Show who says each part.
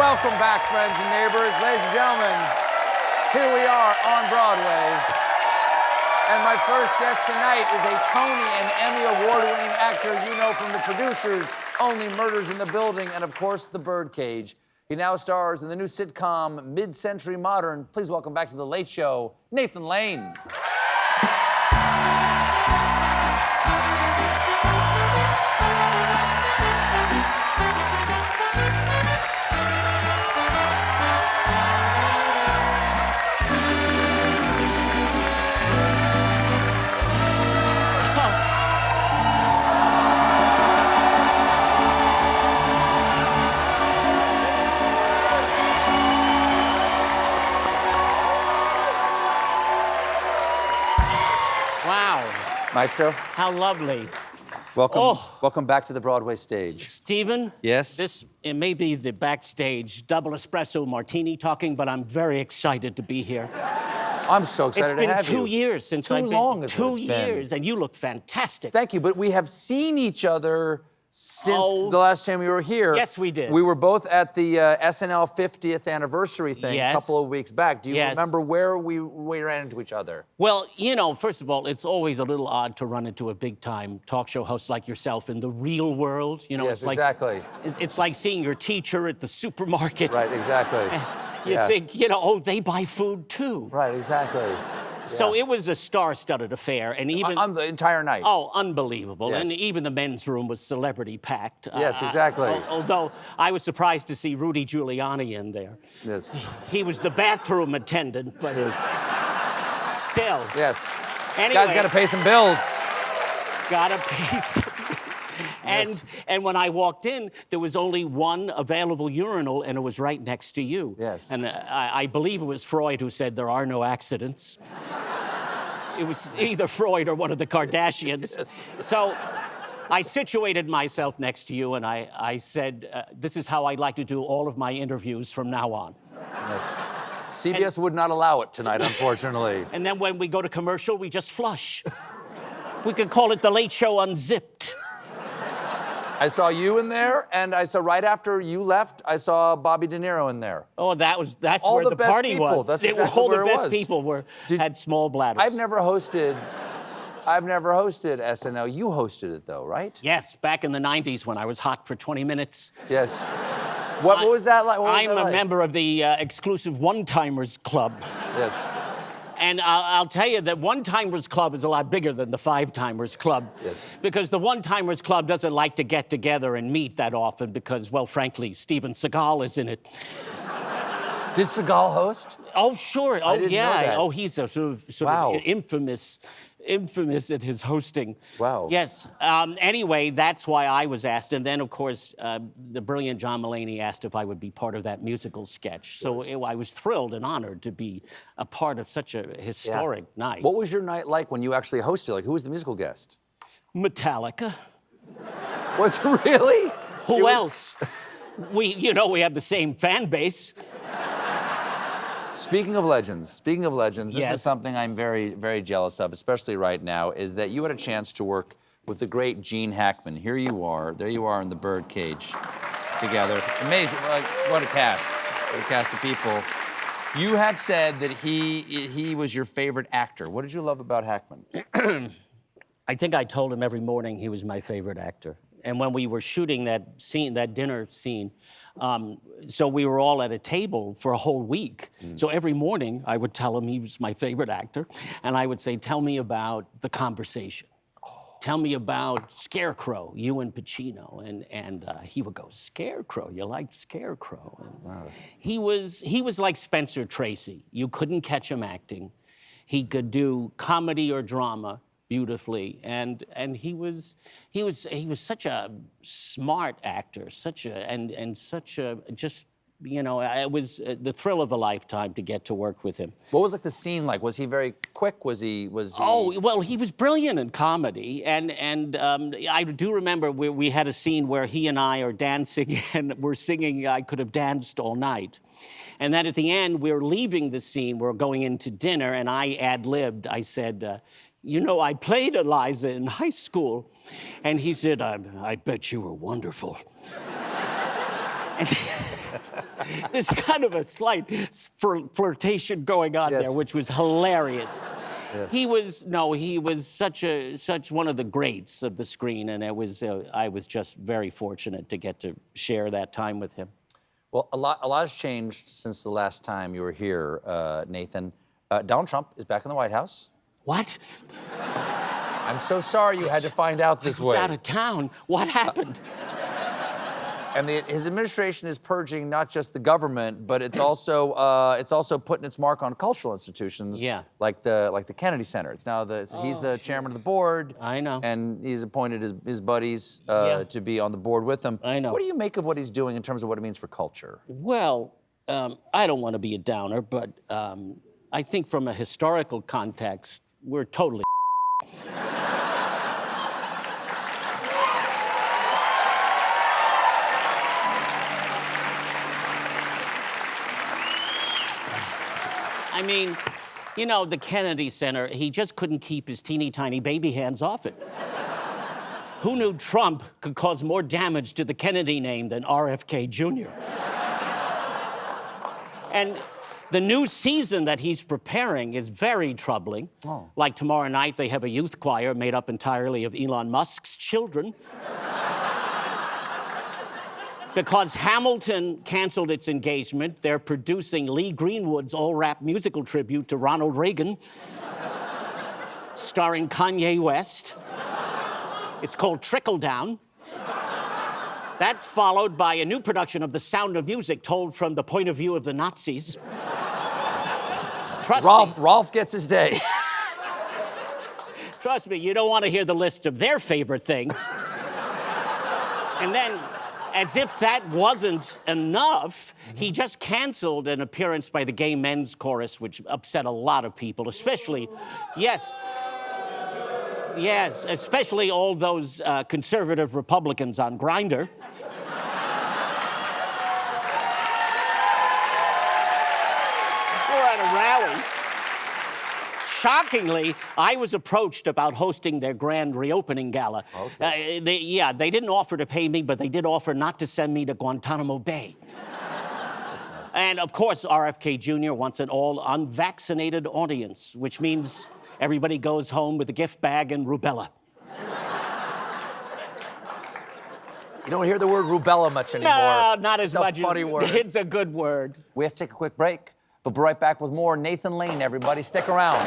Speaker 1: Welcome back, friends and neighbors. Ladies and gentlemen, here we are on Broadway. And my first guest tonight is a Tony and Emmy Award-winning actor you know from The Producers, Only Murders in the Building, and of course, The Birdcage. He now stars in the new sitcom Mid-Century Modern. Please welcome back to The Late Show, Nathan Lane. Maestro.
Speaker 2: How lovely.
Speaker 1: Welcome back to the Broadway stage.
Speaker 2: Stephen?
Speaker 1: Yes?
Speaker 2: It may be the backstage double espresso martini talking, but I'm very excited to be here.
Speaker 1: I'm so excited to have you.
Speaker 2: It's been 2 years since I've been.
Speaker 1: Too long is what it's been.
Speaker 2: 2 years, and you look fantastic.
Speaker 1: Thank you, but we have seen each other since the last time we were here.
Speaker 2: Yes, we did.
Speaker 1: We were both at the SNL 50th anniversary thing a couple of weeks back. Do you remember where we ran into each other?
Speaker 2: Well, you know, first of all, it's always a little odd to run into a big-time talk show host like yourself in the real world. You know,
Speaker 1: yes, exactly.
Speaker 2: It's like seeing your teacher at the supermarket.
Speaker 1: Right, exactly.
Speaker 2: You think, you know, oh, they buy food too.
Speaker 1: Right, exactly.
Speaker 2: So it was a star-studded affair, and even
Speaker 1: on the entire night.
Speaker 2: Oh, unbelievable!
Speaker 1: Yes.
Speaker 2: And even the men's room was celebrity-packed.
Speaker 1: Yes, exactly.
Speaker 2: Although I was surprised to see Rudy Giuliani in there.
Speaker 1: Yes.
Speaker 2: He was the bathroom attendant, but still.
Speaker 1: Yes.
Speaker 2: Anyway,
Speaker 1: guys got to pay some bills.
Speaker 2: Gotta pay some. And when I walked in, there was only one available urinal, and it was right next to you.
Speaker 1: Yes.
Speaker 2: And I believe it was Freud who said there are no accidents. It was either Freud or one of the Kardashians.
Speaker 1: Yes.
Speaker 2: So I situated myself next to you, and I said, this is how I'd like to do all of my interviews from now on.
Speaker 1: Yes. CBS would not allow it tonight, unfortunately.
Speaker 2: And then when we go to commercial, we just flush. We could call it The Late Show Unzipped.
Speaker 1: I saw you in there, and I saw right after you left, I saw Bobby De Niro in there.
Speaker 2: Oh, that's
Speaker 1: all
Speaker 2: where the
Speaker 1: best
Speaker 2: party
Speaker 1: people.
Speaker 2: was.
Speaker 1: That's exactly
Speaker 2: all
Speaker 1: where
Speaker 2: the
Speaker 1: it
Speaker 2: best
Speaker 1: was.
Speaker 2: people had small bladders.
Speaker 1: I've never hosted SNL. You hosted it though, right?
Speaker 2: Yes, back in the 90s when I was hot for 20 minutes.
Speaker 1: Yes. What was that like?
Speaker 2: I'm a member of the exclusive One-Timers Club.
Speaker 1: Yes.
Speaker 2: And I'll tell you that One-Timers Club is a lot bigger than the Five-Timers Club.
Speaker 1: Yes.
Speaker 2: Because the One-Timers Club doesn't like to get together and meet that often because, well, frankly, Steven Seagal is in it.
Speaker 1: Did Seagal host?
Speaker 2: Oh, sure. Oh,
Speaker 1: I didn't
Speaker 2: yeah.
Speaker 1: know that.
Speaker 2: Oh, he's a sort of infamous at his hosting.
Speaker 1: Wow.
Speaker 2: Yes. Anyway, that's why I was asked. And then, of course, the brilliant John Mulaney asked if I would be part of that musical sketch. So I was thrilled and honored to be a part of such a historic night.
Speaker 1: What was your night like when you actually hosted? Like, who was the musical guest?
Speaker 2: Metallica.
Speaker 1: Was it really?
Speaker 2: Who else? We have the same fan base.
Speaker 1: Speaking of legends, this
Speaker 2: Yes.
Speaker 1: is something I'm very, very jealous of, especially right now, is that you had a chance to work with the great Gene Hackman. There you are in the Birdcage together. Amazing, like, what a cast of people. You have said that he was your favorite actor. What did you love about Hackman?
Speaker 2: I think I told him every morning he was my favorite actor. And when we were shooting that dinner scene, so we were all at a table for a whole week. So every morning I would tell him he was my favorite actor, and I would say, tell me about The Conversation. Tell me about Scarecrow, you and Pacino. And he would go, Scarecrow, you liked Scarecrow. And
Speaker 1: Wow.
Speaker 2: He was like Spencer Tracy. You couldn't catch him acting. He could do comedy or drama beautifully, and he was such a smart actor, such a just, you know, it was the thrill of a lifetime to get to work with him.
Speaker 1: What was like the scene like? Was he very quick? Was he?
Speaker 2: Oh, well, he was brilliant in comedy, and I do remember we had a scene where he and I are dancing, and we're singing "I Could Have Danced All Night." And then at the end, we're leaving the scene, we're going into dinner, and I ad-libbed. I said, you know, I played Eliza in high school. And he said, I bet you were wonderful. And there's kind of a slight flirtation going on there, which was hilarious. Yes. He was such one of the greats of the screen, and I was just very fortunate to get to share that time with him.
Speaker 1: Well, a lot has changed since the last time you were here, Nathan. Donald Trump is back in the White House.
Speaker 2: What?
Speaker 1: I'm so sorry you had to find out this way.
Speaker 2: I was out of town. What happened?
Speaker 1: And his administration is purging not just the government, but it's also putting its mark on cultural institutions.
Speaker 2: Yeah.
Speaker 1: Like the Kennedy Center. It's now he's the chairman of the board.
Speaker 2: I know.
Speaker 1: And he's appointed his buddies to be on the board with him.
Speaker 2: I know.
Speaker 1: What do you make of what he's doing in terms of what it means for culture?
Speaker 2: Well, I don't want to be a downer, but I think from a historical context, we're totally I mean, you know, the Kennedy Center, he just couldn't keep his teeny tiny baby hands off it. Who knew Trump could cause more damage to the Kennedy name than RFK Jr.? And the new season that he's preparing is very troubling. Oh. Like tomorrow night, they have a youth choir made up entirely of Elon Musk's children. Because Hamilton canceled its engagement, they're producing Lee Greenwood's all-rap musical tribute to Ronald Reagan, starring Kanye West. It's called Trickle Down. That's followed by a new production of The Sound of Music told from the point of view of the Nazis. Trust me.
Speaker 1: Rolf gets his day.
Speaker 2: Trust me, you don't want to hear the list of their favorite things. And then, as if that wasn't enough, he just canceled an appearance by the Gay Men's Chorus, which upset a lot of people, especially, especially all those conservative Republicans on Grindr. We were at a rally. Shockingly, I was approached about hosting their grand reopening gala. Okay. They didn't offer to pay me, but they did offer not to send me to Guantanamo Bay. That's nice. And of course, RFK Jr. wants an all unvaccinated audience, which means everybody goes home with a gift bag and rubella.
Speaker 1: You don't hear the word rubella much anymore.
Speaker 2: No, not as much.
Speaker 1: It's a funny word.
Speaker 2: It's a good word.
Speaker 1: We have to take a quick break, but we'll be right back with more Nathan Lane, everybody. Stick around.